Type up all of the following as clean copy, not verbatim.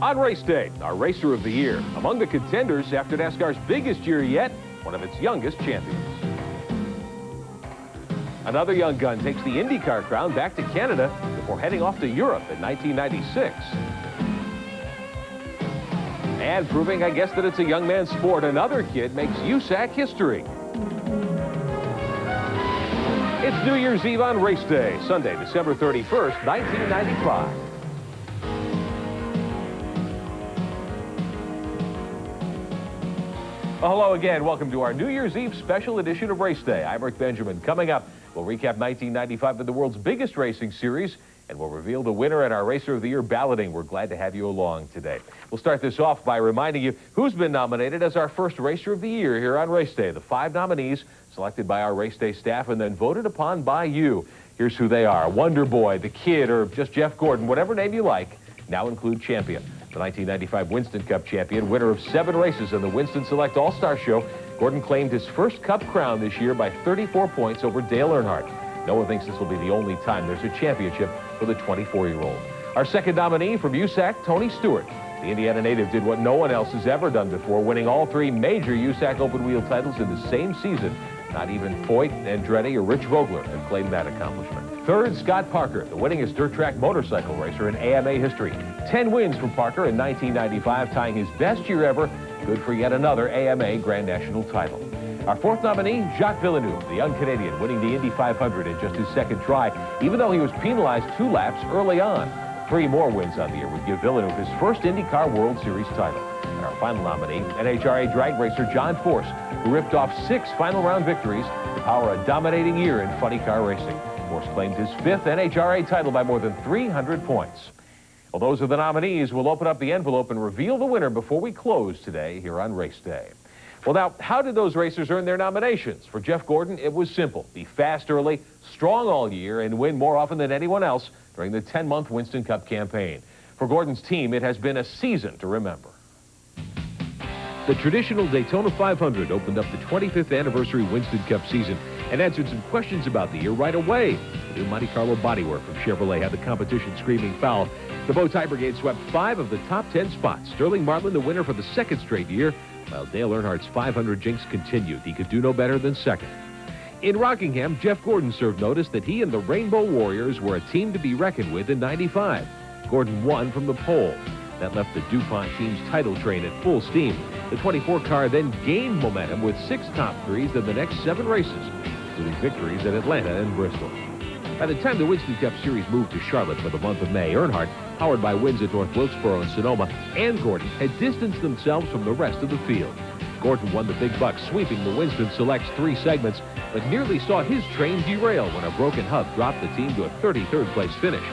On race day, our Racer of the Year. Among the contenders after NASCAR's biggest year yet, one of its youngest champions. Another young gun takes the IndyCar crown back to Canada before heading off to Europe in 1996. And proving, I guess, that it's a young man's sport, another kid makes USAC history. It's New Year's Eve on race day, Sunday, December 31st, 1995. Well, hello again. Welcome to our New Year's Eve special edition of Race Day. I'm Rick Benjamin. Coming up, we'll recap 1995 of the world's biggest racing series, and we'll reveal the winner in our Racer of the Year balloting. We're glad to have you along today. We'll start this off by reminding you who's been nominated as our first Racer of the Year here on Race Day. The 5 nominees selected by our Race Day staff and then voted upon by you. Here's who they are. Wonder Boy, the Kid, or just Jeff Gordon, whatever name you like, now include champion. The 1995 Winston Cup champion, winner of 7 races in the Winston Select All-Star Show, Gordon claimed his first Cup crown this year by 34 points over Dale Earnhardt. No one thinks this will be the only time there's a championship for the 24-year-old. Our second nominee from USAC, Tony Stewart. The Indiana native did what no one else has ever done before, winning all 3 major USAC open-wheel titles in the same season. Not even Foyt, Andretti, or Rich Vogler have claimed that accomplishment. Third, Scott Parker, the winningest dirt track motorcycle racer in AMA history. 10 wins from Parker in 1995, tying his best year ever. Good for yet another AMA Grand National title. Our fourth nominee, Jacques Villeneuve, the young Canadian, winning the Indy 500 in just his second try, even though he was penalized 2 laps early on. 3 more wins on the year would give Villeneuve his first IndyCar World Series title. And our final nominee, NHRA drag racer John Force, who ripped off 6 final round victories to power a dominating year in funny car racing. Force claimed his 5th NHRA title by more than 300 points. Well, those are the nominees. We'll open up the envelope and reveal the winner before we close today here on Race Day. Well, now, how did those racers earn their nominations? For Jeff Gordon, it was simple. Be fast early, strong all year, and win more often than anyone else during the 10-month Winston Cup campaign. For Gordon's team, it has been a season to remember. The traditional Daytona 500 opened up the 25th anniversary Winston Cup season and answered some questions about the year right away. The new Monte Carlo bodywork from Chevrolet had the competition screaming foul. The Bowtie Brigade swept 5 of the top 10 spots. Sterling Marlin the winner for the 2nd straight year, while Dale Earnhardt's 500 jinx continued. He could do no better than 2nd. In Rockingham, Jeff Gordon served notice that he and the Rainbow Warriors were a team to be reckoned with in '95. Gordon won from the pole. That left the DuPont team's title train at full steam. The 24 car then gained momentum with 6 top 3s in the next 7 races, including victories at Atlanta and Bristol. By the time the Winston Cup Series moved to Charlotte for the month of May, Earnhardt, powered by wins at North Wilkesboro and Sonoma, and Gordon had distanced themselves from the rest of the field. Gordon won the big bucks, sweeping the Winston Select's 3 segments, but nearly saw his train derail when a broken hub dropped the team to a 33rd place finish.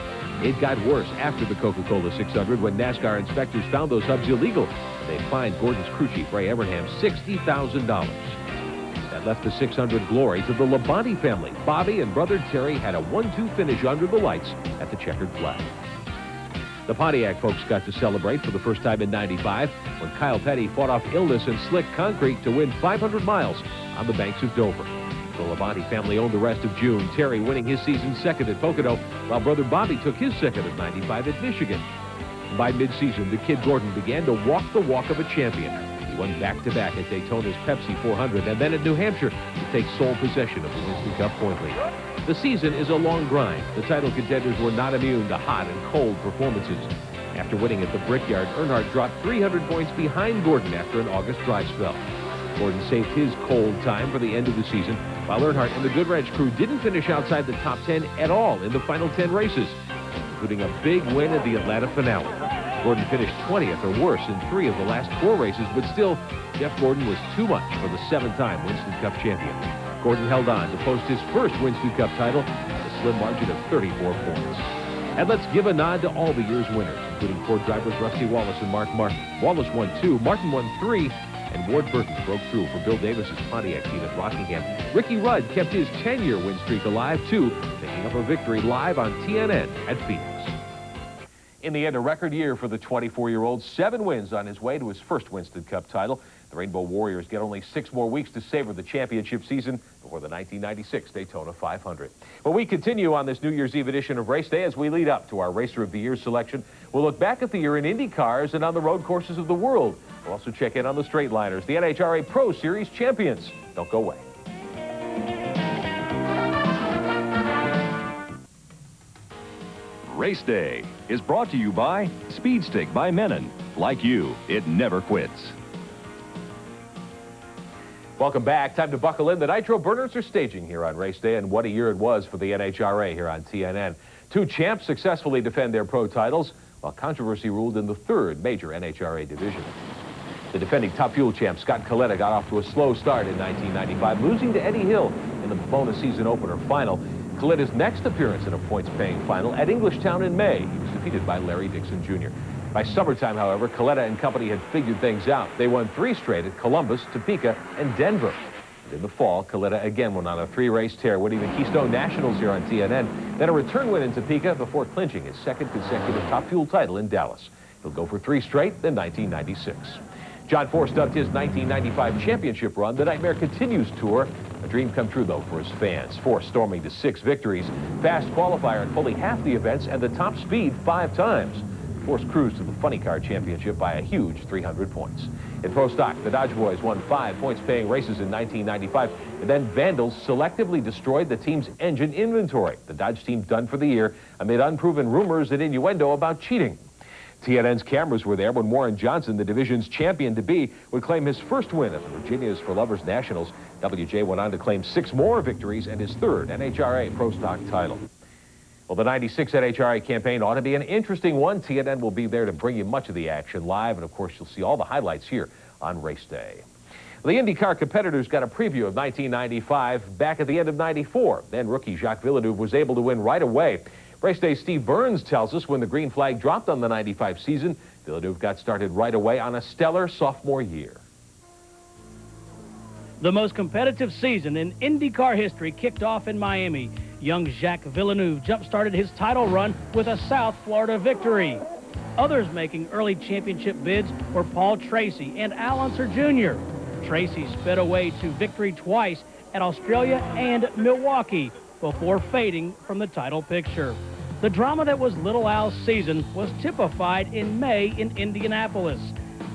It got worse after the Coca-Cola 600 when NASCAR inspectors found those hubs illegal. They fined Gordon's crew chief, Ray Evernham, $60,000. That left the 600 glory to the Labonte family. Bobby and brother Terry had a 1-2 finish under the lights at the checkered flag. The Pontiac folks got to celebrate for the first time in '95 when Kyle Petty fought off illness in slick concrete to win 500 miles on the banks of Dover. The Labonte family owned the rest of June, Terry winning his season 2nd at Pocono, while brother Bobby took his 2nd of '95 at Michigan. By mid-season, the kid Gordon began to walk the walk of a champion. He won back-to-back at Daytona's Pepsi 400 and then at New Hampshire to take sole possession of the Winston Cup point lead. The season is a long grind. The title contenders were not immune to hot and cold performances. After winning at the Brickyard, Earnhardt dropped 300 points behind Gordon after an August dry spell. Gordon saved his cold time for the end of the season, while Earnhardt and the Goodwrench crew didn't finish outside the top 10 at all in the final 10 races, including a big win at the Atlanta finale. Gordon finished 20th or worse in 3 of the last 4 races, but still, Jeff Gordon was too much for the 7-time Winston Cup champion. Gordon held on to post his first Winston Cup title at a slim margin of 34 points. And let's give a nod to all the year's winners, including Ford drivers Rusty Wallace and Mark Martin. Wallace won 2, Martin won 3, and Ward Burton broke through for Bill Davis's Pontiac team at Rockingham. Ricky Rudd kept his 10-year win streak alive, too, picking up a victory live on TNN at Phoenix. In the end, a record year for the 24-year-old. 7 wins on his way to his first Winston Cup title. The Rainbow Warriors get only 6 more weeks to savor the championship season before the 1996 Daytona 500. Well, we continue on this New Year's Eve edition of Race Day as we lead up to our Racer of the Year selection. We'll look back at the year in Indy cars and on the road courses of the world. We'll also check in on the straight liners, the NHRA Pro Series champions. Don't go away. Race Day is brought to you by Speed Stick by Menon. Like you, it never quits. Welcome back. Time to buckle in. The Nitro Burners are staging here on Race Day, and what a year it was for the NHRA here on TNN. 2 champs successfully defend their pro titles, while controversy ruled in the 3rd major NHRA division. The defending Top Fuel champ Scott Coletta got off to a slow start in 1995, losing to Eddie Hill in the bonus season opener final. Coletta's next appearance in a points-paying final at Englishtown in May. He was defeated by Larry Dixon Jr. By summertime, however, Coletta and company had figured things out. They won 3 straight at Columbus, Topeka, and Denver. And in the fall, Coletta again went on a 3-race tear, winning the Keystone Nationals here on TNN, then a return win in Topeka before clinching his 2nd consecutive Top Fuel title in Dallas. He'll go for 3 straight, then 1996. John Force dubbed his 1995 championship run the Nightmare Continues Tour. A dream come true, though, for his fans. Force storming to 6 victories, fast qualifier at fully half the events, and the top speed 5 times. Force cruised to the Funny Car Championship by a huge 300 points. In Pro Stock, the Dodge Boys won 5 points-paying races in 1995, and then vandals selectively destroyed the team's engine inventory. The Dodge team done for the year amid unproven rumors and innuendo about cheating. TNN's cameras were there when Warren Johnson, the division's champion-to-be, would claim his first win at the Virginia's for Lovers Nationals. WJ went on to claim 6 more victories and his 3rd NHRA Pro Stock title. Well, the 96 NHRA campaign ought to be an interesting one. TNN will be there to bring you much of the action live, and of course, you'll see all the highlights here on Race Day. The IndyCar competitors got a preview of 1995 back at the end of '94. Then rookie Jacques Villeneuve was able to win right away. Race Day Steve Burns tells us when the green flag dropped on the '95 season, Villeneuve got started right away on a stellar sophomore year. The most competitive season in IndyCar history kicked off in Miami. Young Jacques Villeneuve jump-started his title run with a South Florida victory. Others making early championship bids were Paul Tracy and Al Unser Jr. Tracy sped away to victory twice at Australia and Milwaukee before fading from the title picture. The drama that was Little Al's season was typified in May in Indianapolis.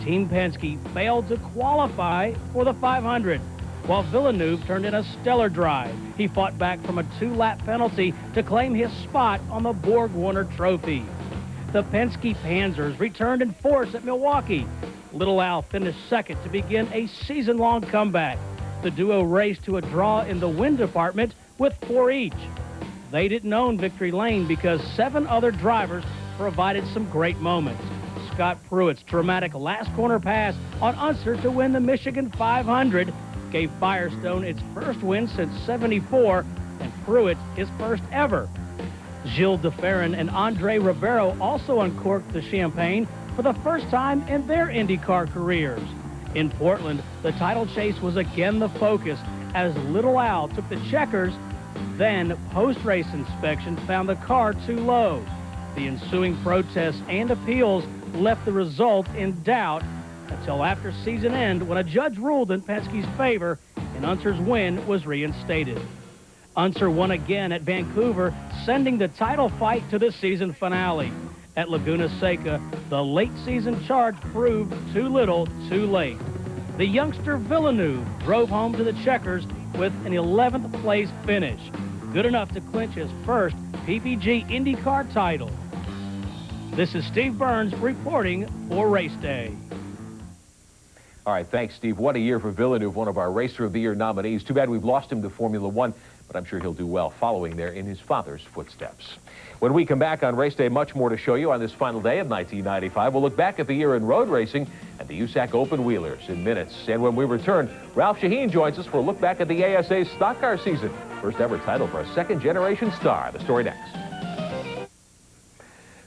Team Penske failed to qualify for the 500. While Villeneuve turned in a stellar drive, he fought back from a 2-lap penalty to claim his spot on the Borg-Warner Trophy. The Penske Panzers returned in force at Milwaukee. Little Al finished 2nd to begin a season-long comeback. The duo raced to a draw in the win department with 4 each. They didn't own victory lane because 7 other drivers provided some great moments. Scott Pruitt's dramatic last corner pass on Unser to win the Michigan 500 gave Firestone its first win since '74 and Pruitt his first ever. Gilles DeFerrin and Andre Rivero also uncorked the champagne for the first time in their IndyCar careers. In Portland, the title chase was again the focus as Little Al took the checkers. Then post-race inspection found the car too low. The ensuing protests and appeals left the result in doubt until after season end when a judge ruled in Penske's favor and Unser's win was reinstated. Unser won again at Vancouver, sending the title fight to the season finale. At Laguna Seca, the late season charge proved too little, too late. The youngster Villeneuve drove home to the checkers with an 11th place finish, good enough to clinch his first PPG IndyCar title. This is Steve Burns reporting for Race Day. All right, thanks, Steve. What a year for Villeneuve, one of our Racer of the Year nominees. Too bad we've lost him to Formula One, but I'm sure he'll do well following there in his father's footsteps. When we come back on Race Day, much more to show you on this final day of 1995. We'll look back at the year in road racing and the USAC Open Wheelers in minutes. And when we return, Ralph Shaheen joins us for a look back at the ASA's stock car season. First ever title for a second-generation star. The story next.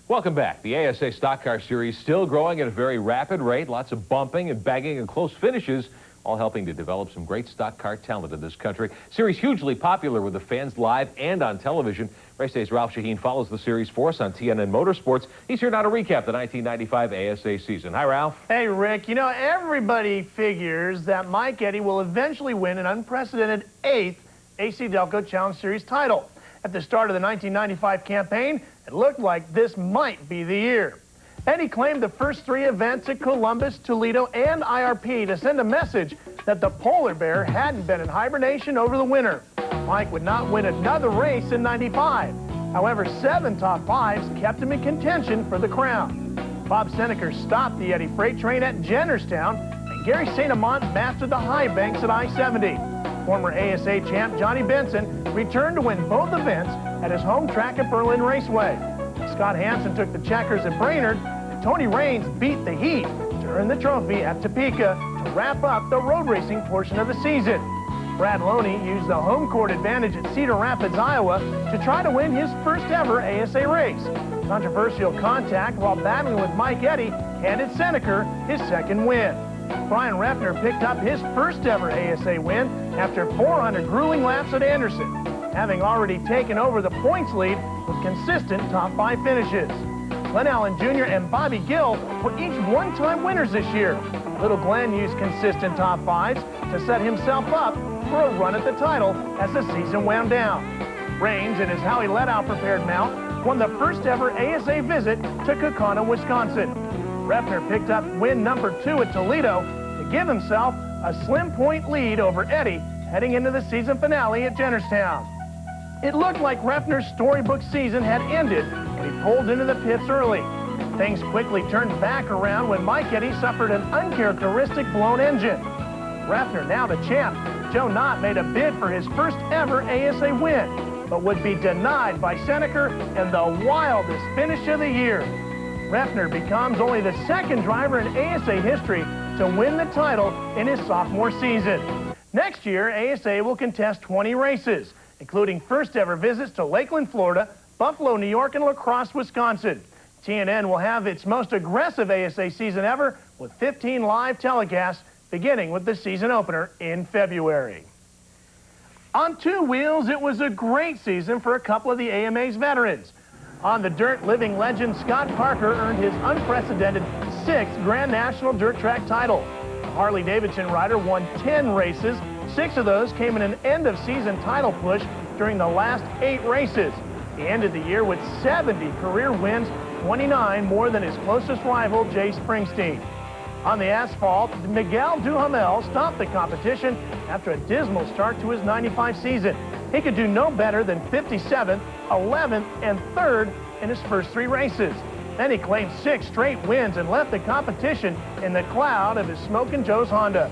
Welcome back. The ASA Stock Car Series still growing at a very rapid rate. Lots of bumping and banging and close finishes. all helping to develop some great stock car talent in this country. Series hugely popular with the fans live and on television. Race Day's Ralph Shaheen follows the series for us on TNN Motorsports. He's here now to recap the 1995 ASA season. Hi, Ralph. Hey, Rick. You know, everybody figures that Mike Eddy will eventually win an unprecedented 8th AC Delco Challenge Series title. At the start of the 1995 campaign, it looked like this might be the year. Eddy claimed the first 3 events at Columbus, Toledo, and IRP to send a message that the polar bear hadn't been in hibernation over the winter. Mike would not win another race in 95. However, 7 top 5s kept him in contention for the crown. Bob Seneker stopped the Eddy freight train at Jennerstown, and Gary St. Amant mastered the high banks at I-70. Former ASA champ Johnny Benson returned to win both events at his home track at Berlin Raceway. Scott Hansen took the checkers at Brainerd, and Tony Raines beat the heat to earn the trophy at Topeka to wrap up the road racing portion of the season. Brad Loney used the home court advantage at Cedar Rapids, Iowa to try to win his first ever ASA race. Controversial contact while battling with Mike Eddy handed Seneker his second win. Brian Reffner picked up his first ever ASA win after 400 grueling laps at Anderson, having already taken over the points lead with consistent top 5 finishes. Glenn Allen Jr. and Bobby Gill were each one-time winners this year. Little Glenn used consistent top 5s to set himself up for a run at the title as the season wound down. Raines, in his Howie Let-Out prepared mount, won the first ever ASA visit to Kaukauna, Wisconsin. Reffner picked up win number 2 at Toledo to give himself a slim point lead over Eddy heading into the season finale at Jennerstown. It looked like Reffner's storybook season had ended and he pulled into the pits early. Things quickly turned back around when Mike Eddy suffered an uncharacteristic blown engine. Reffner, now the champ, Joe Knott made a bid for his first ever ASA win, but would be denied by Seneker in the wildest finish of the year. Reffner becomes only the second driver in ASA history to win the title in his sophomore season. Next year, ASA will contest 20 races, including first ever visits to Lakeland, Florida, Buffalo, New York, and La Crosse, Wisconsin. TNN will have its most aggressive ASA season ever with 15 live telecasts, beginning with the season opener in February. On 2 wheels, it was a great season for a couple of the AMA's veterans. On the dirt, living legend Scott Parker earned his unprecedented 6th Grand National Dirt Track title. The Harley-Davidson rider won 10 races. 6 of those came in an end-of-season title push during the last 8 races. He ended the year with 70 career wins, 29 more than his closest rival, Jay Springsteen. On the asphalt, Miguel Duhamel stopped the competition after a dismal start to his 95 season. He could do no better than 57th, 11th, and 3rd in his first 3 races. Then he claimed 6 straight wins and left the competition in the cloud of his Smokin' Joe's Honda.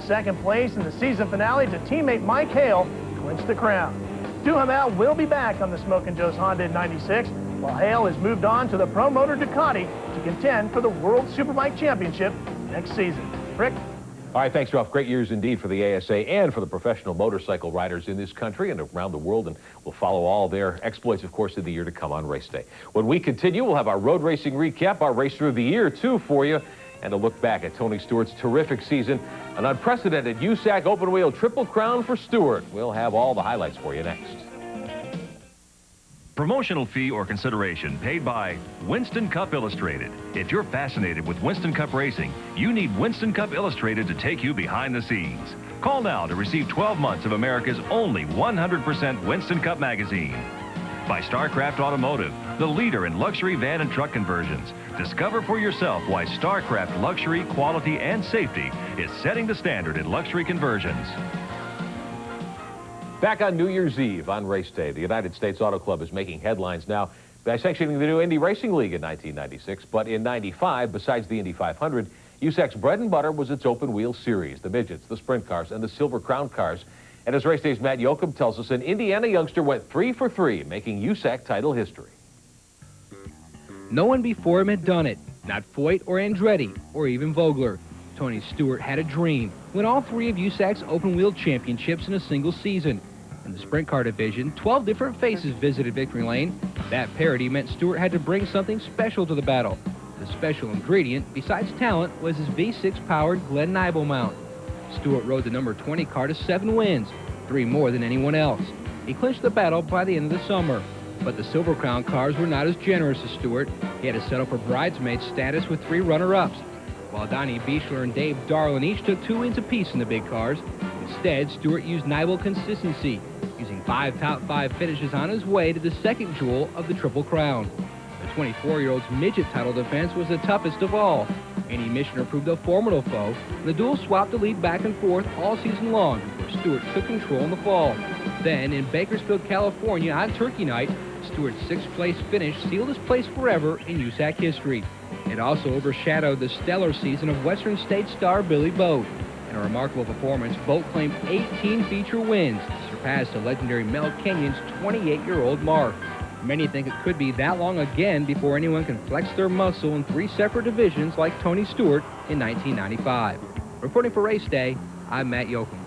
Second place in the season finale to teammate Mike Hale clinched the crown. Duhamel will be back on the Smokin' Joe's Honda in 96, while Hale has moved on to the Pro Motor Ducati to contend for the World Superbike Championship next season. Rick? All right, thanks, Ralph. Great years indeed for the ASA and for the professional motorcycle riders in this country and around the world, and we'll follow all their exploits, of course, in the year to come on Race Day. When we continue, we'll have our road racing recap, our Racer of the Year, too, for you, and a look back at Tony Stewart's terrific season, an unprecedented USAC open-wheel Triple Crown for Stewart. We'll have all the highlights for you next. Promotional fee or consideration paid by Winston Cup Illustrated. If you're fascinated with Winston Cup racing, you need Winston Cup Illustrated to take you behind the scenes. Call now to receive 12 months of America's only 100% Winston Cup magazine. By StarCraft Automotive, the leader in luxury van and truck conversions. Discover for yourself why StarCraft luxury, quality, and safety is setting the standard in luxury conversions. Back on New Year's Eve on Race Day, the United States Auto Club is making headlines now by sanctioning the new Indy Racing League in 1996. But in 95, besides the Indy 500, USAC's bread and butter was its open-wheel series, the midgets, the sprint cars, and the Silver Crown cars. And as Race Day's Matt Yoakum tells us, an Indiana youngster went 3 for 3, making USAC title history. No one before him had done it, not Foyt or Andretti or even Vogler. Tony Stewart had a dream, win all 3 of USAC's open-wheel championships in a single season. In the sprint car division, 12 different faces visited victory lane. That parity meant Stewart had to bring something special to the battle. The special ingredient, besides talent, was his V6-powered Glenn Nibel mount. Stewart rode the number 20 car to 7 wins, 3 more than anyone else. He clinched the battle by the end of the summer. But the Silver Crown cars were not as generous as Stewart. He had to settle for bridesmaid status with 3 runner-ups. While Donnie Beechler and Dave Darlin each took 2 wins apiece in the big cars, instead, Stewart used Nibel consistency, using 5 top 5 finishes on his way to the second jewel of the Triple Crown. The 24-year-old's midget title defense was the toughest of all. Andy Michener proved a formidable foe, and the duel swapped the lead back and forth all season long before Stewart took control in the fall. Then, in Bakersfield, California, on Turkey Night, Stewart's 6th-place finish sealed his place forever in USAC history. It also overshadowed the stellar season of Western State star Billy Boat. In a remarkable performance, Boat claimed 18 feature wins, surpassed the legendary Mel Kenyon's 28-year-old mark. Many think it could be that long again before anyone can flex their muscle in 3 separate divisions like Tony Stewart in 1995. Reporting for Race Day, I'm Matt Yoakum.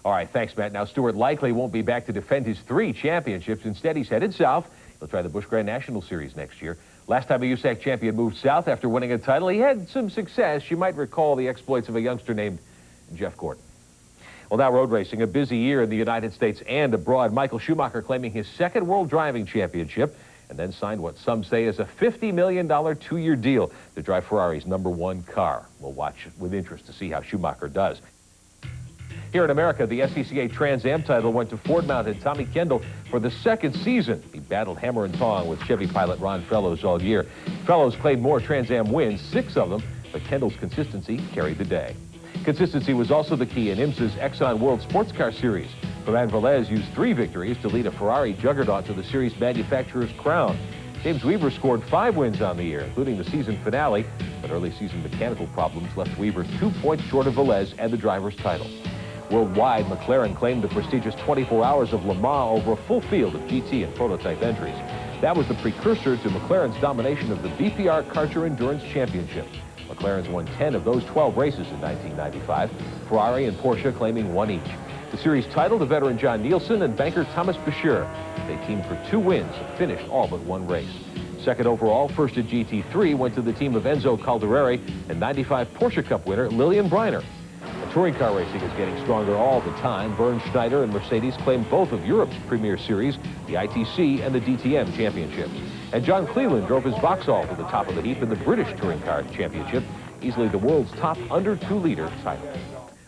All right, thanks, Matt. Now, Stewart likely won't be back to defend his 3 championships. Instead, he's headed south. He'll try the Busch Grand National Series next year. Last time a USAC champion moved south after winning a title, he had some success. You might recall the exploits of a youngster named Jeff Gordon. Well, now road racing, a busy year in the United States and abroad. Michael Schumacher claiming his 2nd World Driving Championship and then signed what some say is a $50 million 2-year deal to drive Ferrari's #1 car. We'll watch with interest to see how Schumacher does. Here in America, the SCCA Trans Am title went to Ford-mounted Tommy Kendall for the 2nd season. He battled hammer and tong with Chevy pilot Ron Fellows all year. Fellows claimed more Trans Am wins, 6 of them, but Kendall's consistency carried the day. Consistency was also the key in IMSA's Exxon World Sports Car Series. Ferran Velez used 3 victories to lead a Ferrari juggernaut to the series manufacturer's crown. James Weaver scored 5 wins on the year, including the season finale, but early season mechanical problems left Weaver 2 points short of Velez and the driver's title. Worldwide, McLaren claimed the prestigious 24 hours of Le Mans over a full field of GT and prototype entries. That was the precursor to McLaren's domination of the BPR Karcher Endurance Championship. McLaren's won 10 of those 12 races in 1995, Ferrari and Porsche claiming 1 each. The series title to veteran John Nielsen and banker Thomas Bashir. They teamed for 2 wins and finished all but 1 race. 2nd overall, first at GT3, went to the team of Enzo Caldereri and 95 Porsche Cup winner Lillian Briner. Touring car racing is getting stronger all the time. Bernd Schneider and Mercedes claim both of Europe's premier series, the ITC and the DTM championships. And John Cleland drove his Vauxhall to the top of the heap in the British Touring Car Championship, easily the world's top under 2-liter title.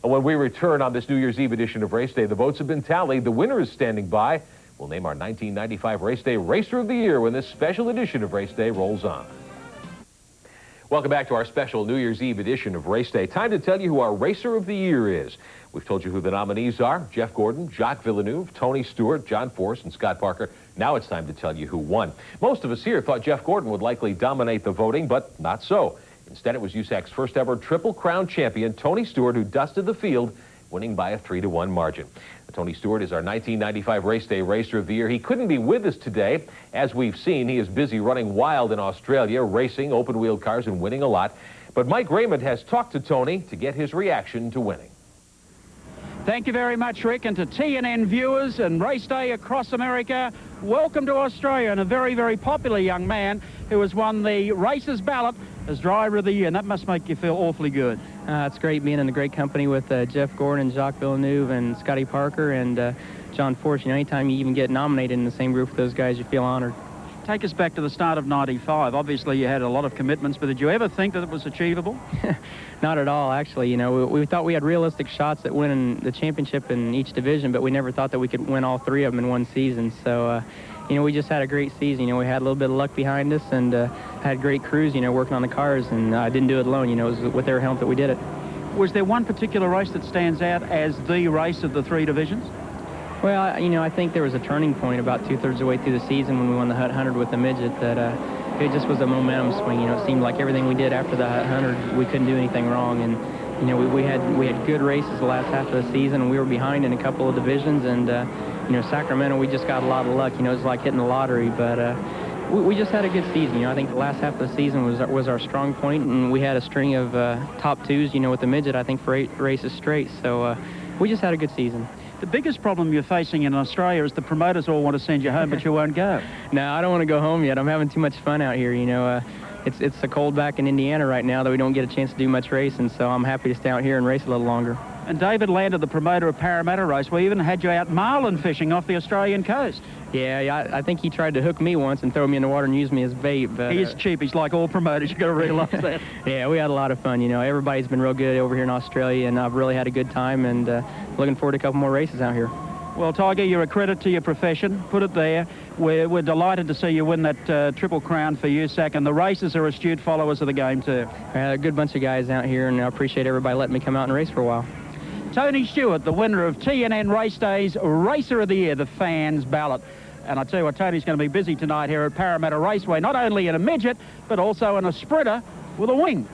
And when we return on this New Year's Eve edition of Race Day, the votes have been tallied. The winner is standing by. We'll name our 1995 Race Day Racer of the Year when this special edition of Race Day rolls on. Welcome back to our special New Year's Eve edition of Race Day. Time to tell you who our Racer of the Year is. We've told you who the nominees are: Jeff Gordon, Jacques Villeneuve, Tony Stewart, John Force, and Scott Parker. Now it's time to tell you who won. Most of us here thought Jeff Gordon would likely dominate the voting, but not so. Instead, it was USAC's first ever Triple Crown champion, Tony Stewart, who dusted the field, winning by a 3-1 margin. Tony Stewart is our 1995 Race Day Racer of the Year. He couldn't be with us today. As we've seen, he is busy running wild in Australia, racing open-wheel cars and winning a lot. But Mike Raymond has talked to Tony to get his reaction to winning. Thank you very much, Rick, and to TNN viewers and Race Day across America, welcome to Australia, and a very, very popular young man who has won the Racers ballot as Driver of the Year, and that must make you feel awfully good. It's great being in a great company with Jeff Gordon, Jacques Villeneuve, and Scotty Parker, and John Force. You know, anytime you even get nominated in the same group with those guys, you feel honored. Take us back to the start of '95. Obviously, you had a lot of commitments, but did you ever think that it was achievable? Not at all, actually. You know, we thought we had realistic shots at winning the championship in each division, but we never thought that we could win all 3 of them in one season. So, you know, we just had a great season. You know, we had a little bit of luck behind us and had great crews, you know, working on the cars, and I didn't do it alone. You know, it was with their help that we did it. Was there one particular race that stands out as the race of the 3 divisions? Well, you know, I think there was a turning point about 2/3 of the way through the season when we won the Hut 100 with the midget that it just was a momentum swing. You know, it seemed like everything we did after the Hut 100, we couldn't do anything wrong. And, you know, we had good races the last half of the season, and we were behind in a couple of divisions. And, you know, Sacramento, we just got a lot of luck. You know, it was like hitting the lottery. But we just had a good season. You know, I think the last half of the season was our strong point, and we had a string of top 2s, you know, with the midget, I think, for 8 races straight. So we just had a good season. The biggest problem you're facing in Australia is the promoters all want to send you home, but you won't go. No, I don't want to go home yet. I'm having too much fun out here, you know. It's so cold back in Indiana right now that we don't get a chance to do much racing, so I'm happy to stay out here and race a little longer. And David Lander, the promoter of Parramatta Race, we even had you out marlin fishing off the Australian coast. Yeah, I think he tried to hook me once and throw me in the water and use me as bait. But He's cheap. He's like all promoters. You've got to realise that. yeah, we had a lot of fun. Everybody's been real good over here in Australia, and I've really had a good time, and looking forward to a couple more races out here. Well, Tiger, you're a credit to your profession. Put it there. We're delighted to see you win that Triple Crown for USAC, and the racers are astute followers of the game too. A good bunch of guys out here, and I appreciate everybody letting me come out and race for a while. Tony Stewart, the winner of TNN RaceDay's Racer of the Year, the fans' ballot. And I tell you what, Tony's going to be busy tonight here at Parramatta Raceway, not only in a midget, but also in a sprinter with a wing.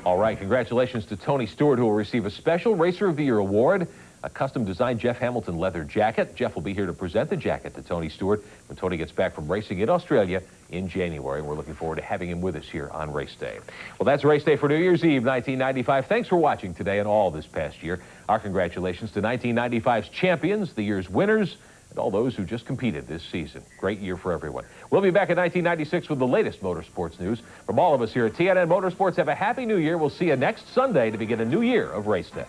All right, congratulations to Tony Stewart, who will receive a special Racer of the Year award, a custom-designed Jeff Hamilton leather jacket. Jeff will be here to present the jacket to Tony Stewart when Tony gets back from racing in Australia in January. We're looking forward to having him with us here on Race Day. Well, that's Race Day for New Year's Eve 1995. Thanks for watching today and all this past year. Our congratulations to 1995's champions, the year's winners, and all those who just competed this season. Great year for everyone. We'll be back in 1996 with the latest motorsports news. From all of us here at TNN Motorsports, have a happy new year. We'll see you next Sunday to begin a new year of Race Day.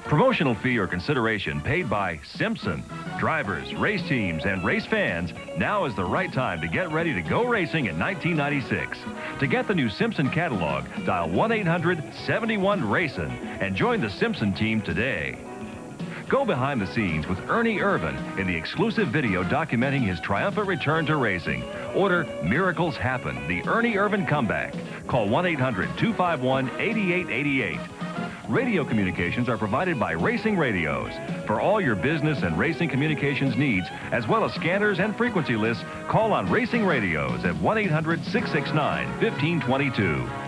Promotional fee or consideration paid by Simpson. Drivers, race teams, and race fans, now is the right time to get ready to go racing in 1996. To get the new Simpson catalog, dial 1-800-71-RACIN and join the Simpson team today. Go behind the scenes with Ernie Irvin in the exclusive video documenting his triumphant return to racing. Order Miracles Happen, the Ernie Irvin comeback. Call 1-800-251-8888. Radio communications are provided by Racing Radios. For all your business and racing communications needs, as well as scanners and frequency lists, call on Racing Radios at 1-800-669-1522.